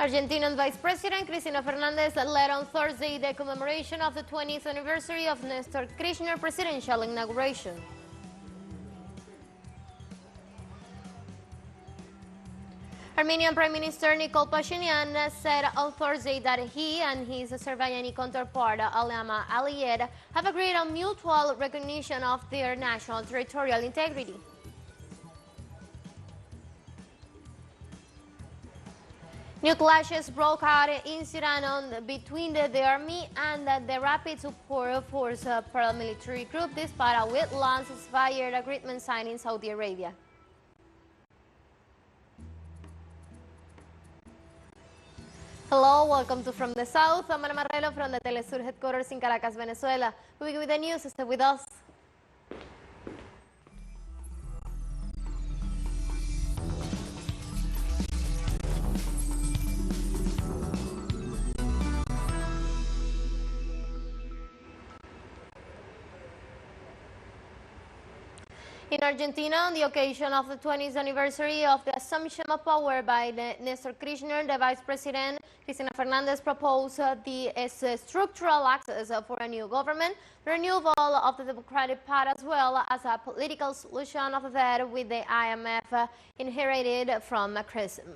Argentinian Vice President Cristina Fernández led on Thursday the commemoration of the 20th anniversary of Nestor Kirchner presidential inauguration. Armenian Prime Minister Nikol Pashinyan said on Thursday that he and his Azerbaijani counterpart Ilham Aliyev have agreed on mutual recognition of their national territorial integrity. New clashes broke out in Sudan between the army and the Rapid Support Force paramilitary group despite a week-long ceasefire agreement signed in Saudi Arabia. Hello, welcome to From the South. I'm Ana Marrero from the teleSUR headquarters in Caracas, Venezuela. We begin with the news. Stay with us. In Argentina, on the occasion of the 20th anniversary of the assumption of power by Nestor Kirchner, the Vice President Cristina Fernández proposed the structural access for a new government, the renewal of the democratic path, as well as a political solution of the debt with the IMF inherited from Macrism.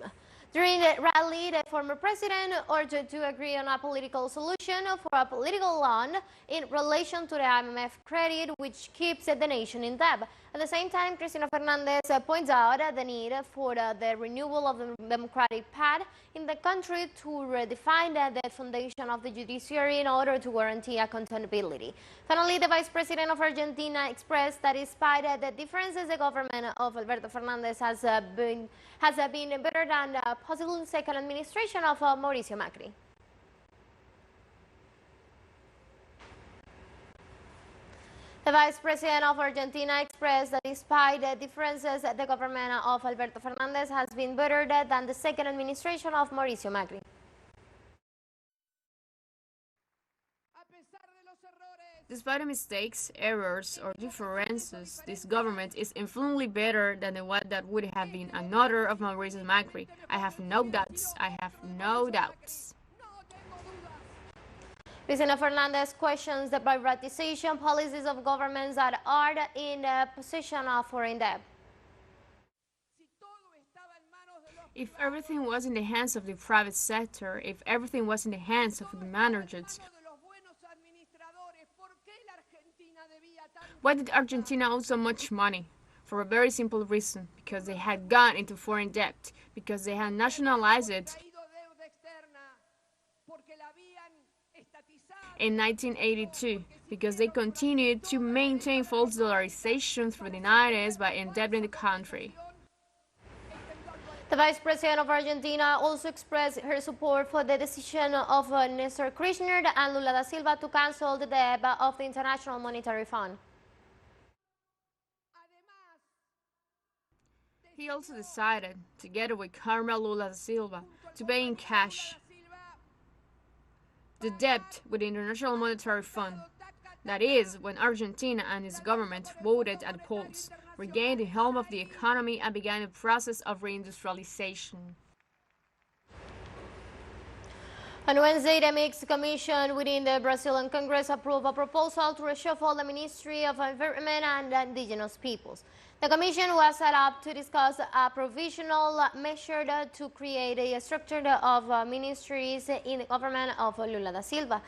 During the rally, the former president urged to agree on a political solution for a political loan in relation to the IMF credit, which keeps the nation in debt. At the same time, Cristina Fernández points out the need for the renewal of the democratic path in the country to redefine the foundation of the judiciary in order to guarantee accountability. Finally, the Vice President of Argentina expressed that despite the differences, the government of Alberto Fernández has been better than the possible second administration of Mauricio Macri. The Vice President of Argentina expressed that despite the differences, the government of Alberto Fernández has been better than the second administration of Mauricio Macri. Despite the mistakes, errors, or differences, this government is infinitely better than the one that would have been another of Mauricio Macri. I have no doubts. I have no doubts. Cristina Fernández questions the privatization policies of governments that are in the position of foreign debt. If everything was in the hands of the private sector, if everything was in the hands of the managers, why did Argentina owe so much money? For a very simple reason, because they had gone into foreign debt, because they had nationalized it in 1982, because they continued to maintain false dollarization through the 90s by indebting the country. The Vice President of Argentina also expressed her support for the decision of Nestor Kirchner and Lula da Silva to cancel the debt of the International Monetary Fund. He also decided, together with Carmen Lula da Silva, to pay in cash the debt with the International Monetary Fund. That is, when Argentina and its government voted at the polls, regained the helm of the economy and began the process of reindustrialization. On Wednesday, the Mixed Commission within the Brazilian Congress approved a proposal to reshuffle the Ministry of Environment and Indigenous Peoples. The commission was set up to discuss a provisional measure to create a structure of ministries in the government of Lula da Silva.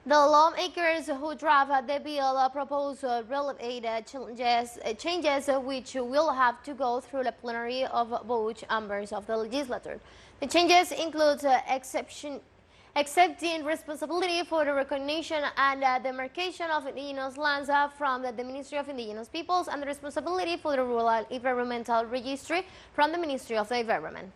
The lawmakers who draft the bill propose relevant changes which will have to go through the plenary of both chambers of the legislature. The changes include accepting responsibility for the recognition and demarcation of indigenous lands from the Ministry of Indigenous Peoples and the responsibility for the Rural Environmental Registry from the Ministry of the Environment.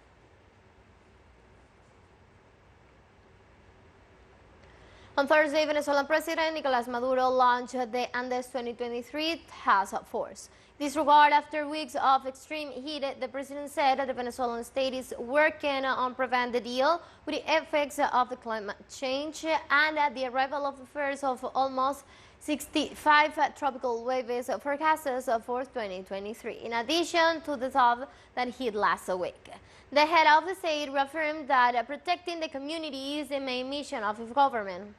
On Thursday, Venezuelan President Nicolás Maduro launched the Andes 2023 task force. In this regard, after weeks of extreme heat, the president said that the Venezuelan state is working on prevent the deal with the effects of the climate change and the arrival of the first of almost 65 tropical waves forecasted for 2023, in addition to the top that hit last week. The head of the state reaffirmed that protecting the community is the main mission of his government.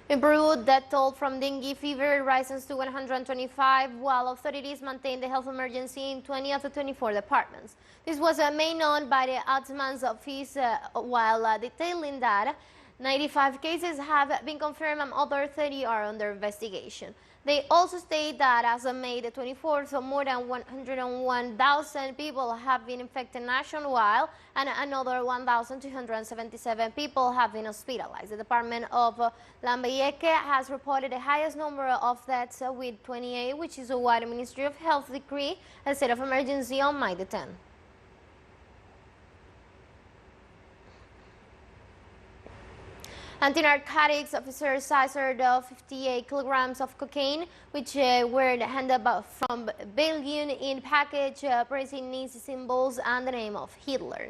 In Peru, death toll from dengue fever rises to 125, while authorities maintain the health emergency in 20 of the 24 departments. This was made known by the Ombudsman's office while detailing that 95 cases have been confirmed and other 30 are under investigation. They also state that as of May the 24th, more than 101,000 people have been infected nationwide and another 1,277 people have been hospitalized. The Department of Lambayeque has reported the highest number of deaths with 28, which is what the Ministry of Health decreed a state of emergency on May the 10th. Anti-narcotics officers seized 58 kilograms of cocaine, which were handed from Belgium in package praising Nazi symbols and the name of Hitler.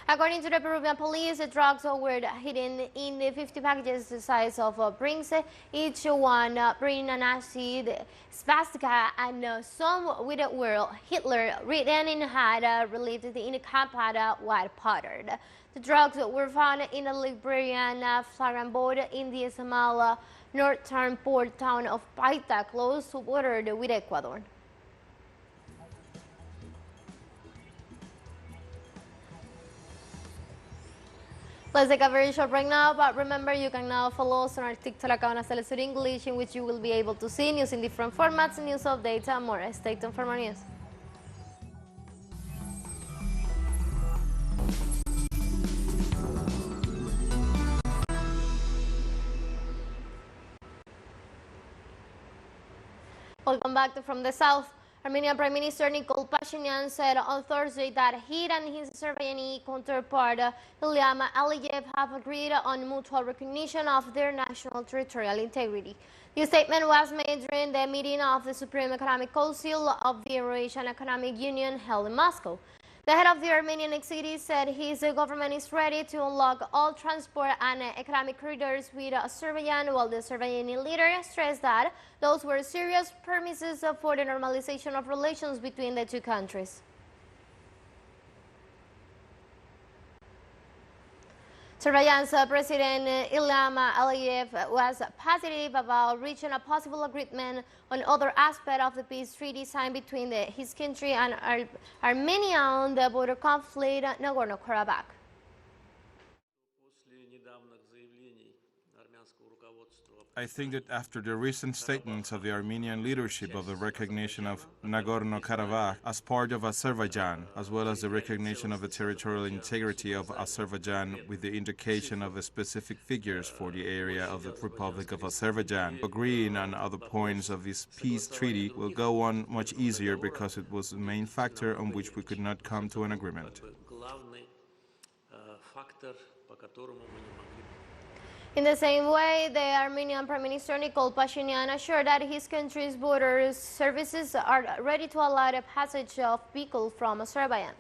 According to the Peruvian police, the drugs were hidden in the 50 packages the size of rings, each one bringing a Nazi swastika and some with the word Hitler written in had relieved in a compact white powder. The drugs were found in a Liberian flagrant boat in the small northern port town of Paita, close to border with Ecuador. Let's take a very short break now, but remember you can now follow us on our TikTok account as teleSUR English, in which you will be able to see news in different formats, news updates, and more. Stay tuned for more news. Welcome back from the south. Armenian Prime Minister Nikol Pashinyan said on Thursday that he and his Azerbaijani counterpart Ilham Aliyev have agreed on mutual recognition of their national territorial integrity. The statement was made during the meeting of the Supreme Economic Council of the Eurasian Economic Union held in Moscow. The head of the Armenian executive said his government is ready to unlock all transport and economic corridors with Azerbaijan, while the Azerbaijani leader stressed that those were serious premises for the normalization of relations between the two countries. Azerbaijan's President Ilham Aliyev was positive about reaching a possible agreement on other aspects of the peace treaty signed between his country and Armenia on the border conflict in Nagorno-Karabakh. I think that after the recent statements of the Armenian leadership of the recognition of Nagorno-Karabakh as part of Azerbaijan, as well as the recognition of the territorial integrity of Azerbaijan with the indication of the specific figures for the area of the Republic of Azerbaijan, agreeing on other points of this peace treaty will go on much easier because it was the main factor on which we could not come to an agreement. In the same way, the Armenian Prime Minister Nikol Pashinyan assured that his country's border services are ready to allow the passage of vehicles from Azerbaijan.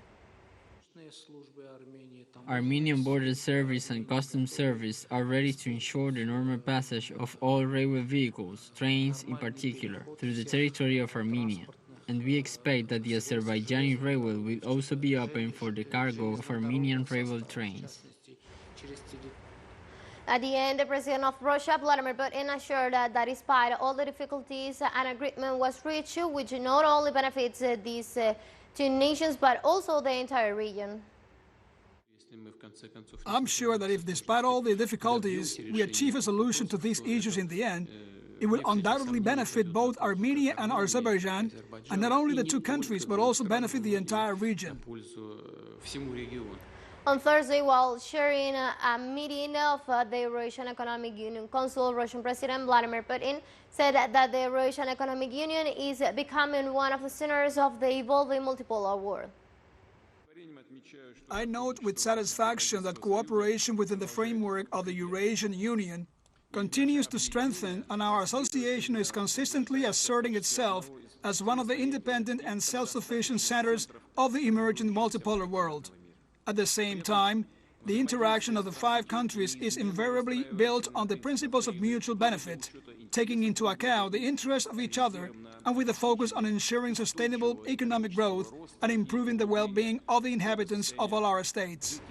Armenian Border Service and Customs Service are ready to ensure the normal passage of all railway vehicles, trains in particular, through the territory of Armenia. And we expect that the Azerbaijani railway will also be open for the cargo of Armenian railway trains. At the end, the President of Russia, Vladimir Putin, assured that despite all the difficulties, an agreement was reached which not only benefits these two nations but also the entire region. I'm sure that if, despite all the difficulties, we achieve a solution to these issues in the end, it will undoubtedly benefit both Armenia and Azerbaijan, and not only the two countries, but also benefit the entire region. On Thursday, while sharing a meeting of the Eurasian Economic Union Council, Russian President Vladimir Putin said that the Eurasian Economic Union is becoming one of the centers of the evolving multipolar world. I note with satisfaction that cooperation within the framework of the Eurasian Union continues to strengthen, and our association is consistently asserting itself as one of the independent and self-sufficient centers of the emerging multipolar world. At the same time, The interaction of the five countries is invariably built on the principles of mutual benefit, taking into account the interests of each other and with a focus on ensuring sustainable economic growth and improving the well-being of the inhabitants of all our states.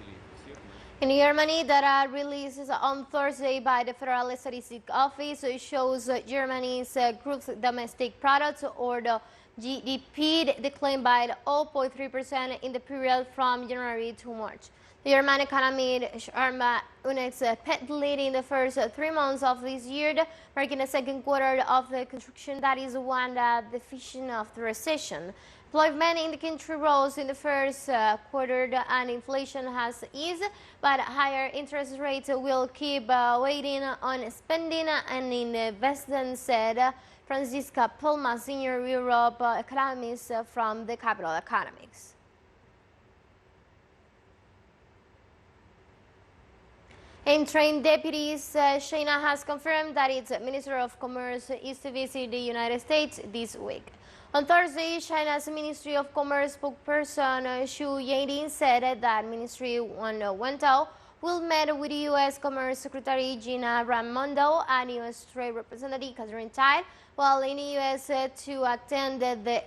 In Germany, data released on Thursday by the Federal Statistics Office shows Germany's gross domestic product, or the GDP, declined by 0.3% in the period from January to March. The German economy unexpectedly in the first 3 months of this year, marking the second quarter of the construction that is one deficient of the recession. Employment in the country rose in the first quarter and inflation has eased, but higher interest rates will keep weighing on spending and investment, said Franziska Pulma, senior Europe economist from the Capital Economics. In trained deputies, China has confirmed that its Minister of Commerce is to visit the United States this week. On Thursday, China's Ministry of Commerce spokesperson Xu Yading said that Ministry Wang Wentao will meet with U.S. Commerce Secretary Gina Raimondo and U.S. Trade Representative Catherine Tai while in the U.S. to attend the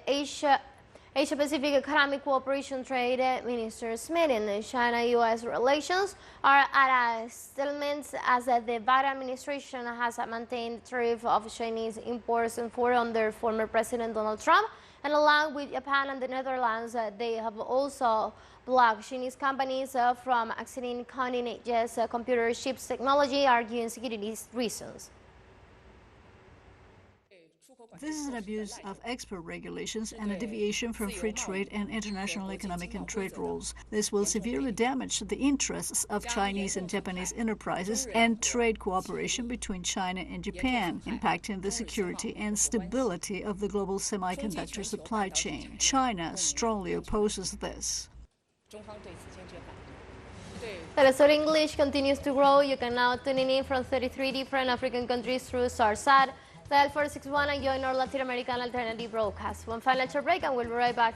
Asia-Pacific Economic Cooperation Trade Ministers meeting. China-U.S. relations are at a stalemate as the Biden administration has maintained the tariff of Chinese imports and for under former President Donald Trump, and along with Japan and the Netherlands, they have also blocked Chinese companies from accessing cutting-edge computer chips technology, arguing security reasons. This is an abuse of export regulations and a deviation from free trade and international economic and trade rules. This will severely damage the interests of Chinese and Japanese enterprises and trade cooperation between China and Japan, impacting the security and stability of the global semiconductor supply chain. China strongly opposes this. teleSUR English continues to grow. You can now tune in from 33 different African countries through SARSAT. Dial 461 and join our Latin American alternative broadcast. One final short break and we'll be right back.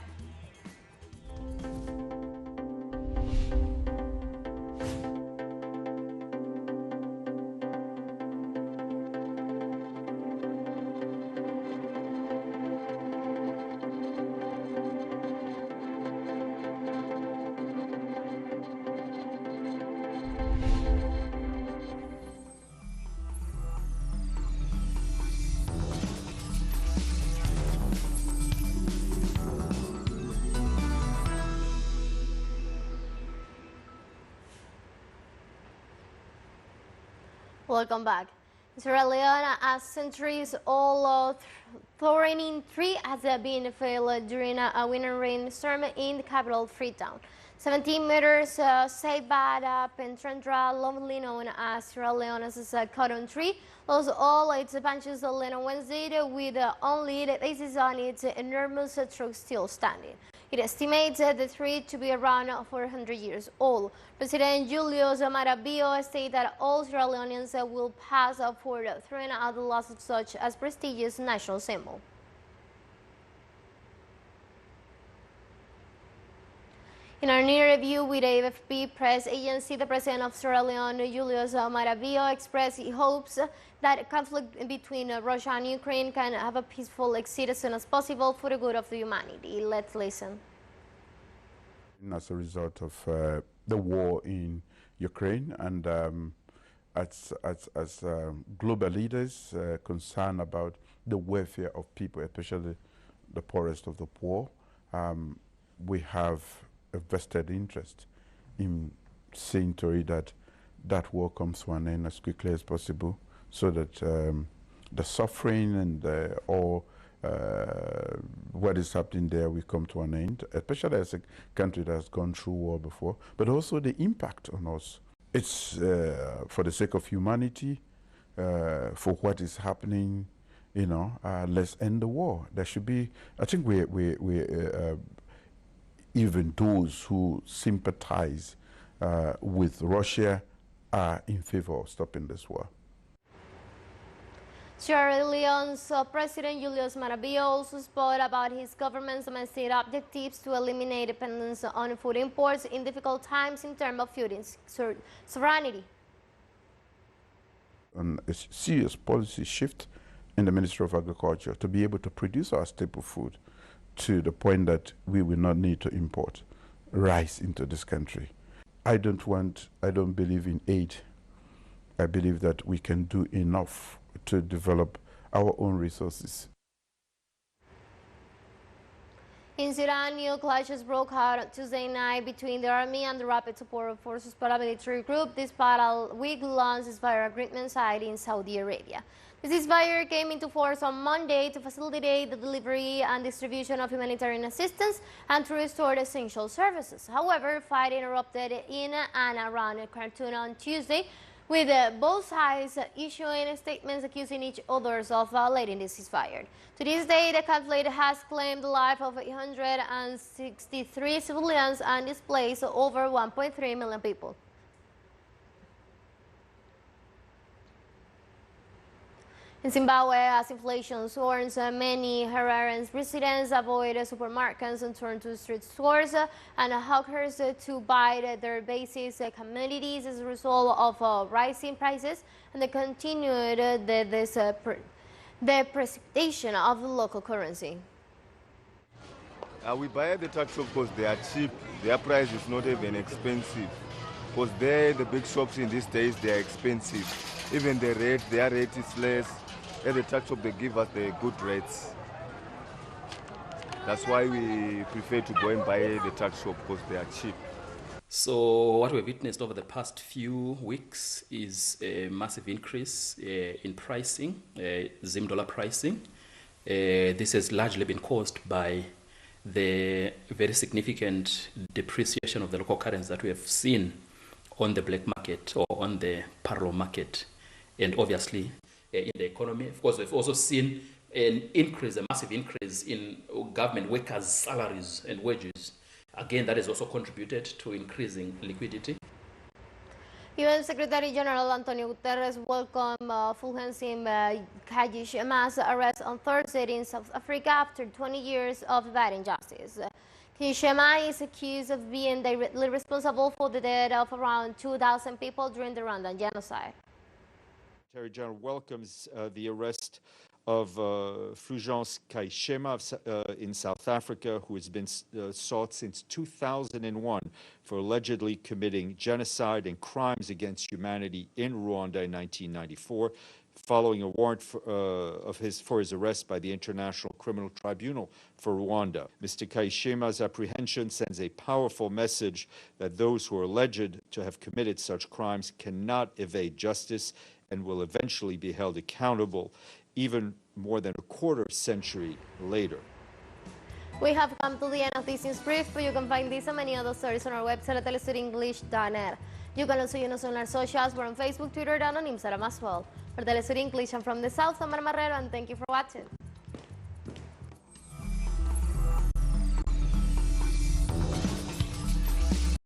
Welcome back. Sierra Leone, as centuries-old thorny tree has been felled during a winter rainstorm in the capital, Freetown. 17 meters saved by the Pentrandra, lovely known as Sierra Leone's cotton tree, lost all its branches on Wednesday with only the bases on its enormous trunk still standing. It estimates the tree to be around 400 years old. President Julius Maravilla stated that all Sierra Leoneans will pass for throwing out the loss of such as prestigious national symbol. In our new review with AFP press agency, the president of Sierra Leone, Julius Maravilla, expressed hopes that conflict between Russia and Ukraine can have a peaceful exit as soon as possible for the good of the humanity. Let's listen. As a result of the war in Ukraine and as global leaders concerned about the welfare of people, especially the poorest of the poor, we have a vested interest in seeing to it that that war comes to an end as quickly as possible, so that the suffering and all what is happening there will come to an end, especially as a country that has gone through war before, but also the impact on us. It's for the sake of humanity, for what is happening, you know, let's end the war. There should be, I think even those who sympathize with Russia are in favor of stopping this war. Sierra Leone's President Julius Maravilla also spoke about his government's domestic objectives to eliminate dependence on food imports in difficult times in terms of food sovereignty. A serious policy shift in the Ministry of Agriculture to be able to produce our staple food to the point that we will not need to import rice into this country. I don't believe in aid. I believe that we can do enough to develop our own resources. In Sudan, new clashes broke out on Tuesday night between the army and the Rapid Support Forces paramilitary group despite a week-long ceasefire agreement signed in Saudi Arabia. The ceasefire came into force on Monday to facilitate the delivery and distribution of humanitarian assistance and to restore essential services. However, fighting erupted in and around Khartoum on Tuesday, with both sides issuing statements accusing each other of violating the ceasefire. To this day, the conflict has claimed the life of 863 civilians and displaced over 1.3 million people. In Zimbabwe, as inflation soars, many Hararian residents avoid supermarkets and turn to street stores and hawkers to buy their basic commodities as a result of rising prices and the continued depreciation of the local currency. We buy at the tax shop because they are cheap. Their price is not even expensive. Because the big shops in these days, they are expensive. Even the rate, their rate is less. At the tax shop, they give us the good rates. That's why we prefer to go and buy at the tax shop because they are cheap. So what we've witnessed over the past few weeks is a massive increase in pricing, Zim dollar pricing. This has largely been caused by the very significant depreciation of the local currency that we have seen on the black market or on the parallel market. And obviously, in the economy, of course, we've also seen an increase, a massive increase in government workers' salaries and wages. Again, that has also contributed to increasing liquidity. UN Secretary General Antonio Guterres welcomed Fulgencio Kayishema's arrest on Thursday in South Africa after 20 years of fighting justice. Kayishema is accused of being directly responsible for the death of around 2,000 people during the Rwandan genocide. Secretary General welcomes the arrest of Fulgencio Kayishema in South Africa, who has been sought since 2001 for allegedly committing genocide and crimes against humanity in Rwanda in 1994, following a warrant for his arrest by the International Criminal Tribunal for Rwanda. Mr. Kayishema's apprehension sends a powerful message that those who are alleged to have committed such crimes cannot evade justice and will eventually be held accountable, even more than a quarter century later. We have come to the end of this news brief, but you can find this and many other stories on our website at telesurenglish.net. You can also join us on our socials. We're on Facebook, Twitter, and on Instagram as well. For Telesur English, I'm from the South, I'm Mar Marrero, and thank you for watching.